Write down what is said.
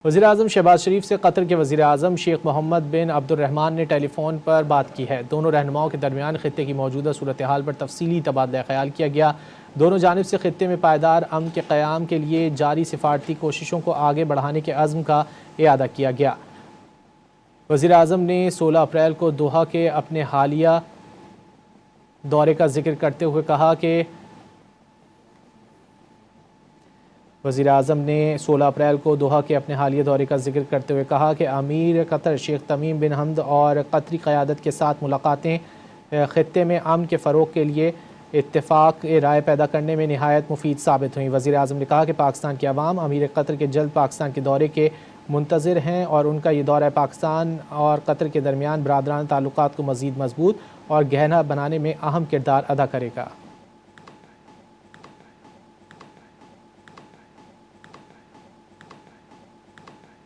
वज़ीर-ए-आज़म शहबाज शरीफ से कतर के वज़ीर-ए-आज़म शेख मोहम्मद बिन अब्दुर्रहमान ने टेलीफोन पर बात की है। दोनों रहनुमाओं के दरमियान खित्ते की मौजूदा सूरत हाल पर तफसीली तबादला ख़याल किया गया। दोनों जानिब से खित्ते में पायदार अमन के क़याम के लिए जारी सिफारती कोशिशों को आगे बढ़ाने के अज़्म का इआदा किया गया। वज़ीर-ए-आज़म ने 16 अप्रैल को दोहा के अपने हालिया दौरे का जिक्र करते हुए कहा कि वज़ीर-ए-आज़म ने 16 अप्रैल को दोहा के अपने हालिया दौरे का जिक्र करते हुए कहा कि अमीर कतर शेख तमीम बिन हमद और कतरी क़यादत के साथ मुलाकातें ख़ित्ते में अमन के फ़रोग़ के लिए इत्तेफ़ाक़ राय पैदा करने में निहायत मुफीद साबित हुई। वज़ीर-ए-आज़म ने कहा कि पाकिस्तान की आवाम अमीर कतर के जल्द पाकिस्तान के दौरे के मुंतज़िर हैं और उनका ये दौरा पाकिस्तान और कतर के दरमियान बरादराना ताल्लुक़ात को मज़ीद मजबूत और गहरा बनाने में अहम किरदार अदा करेगा।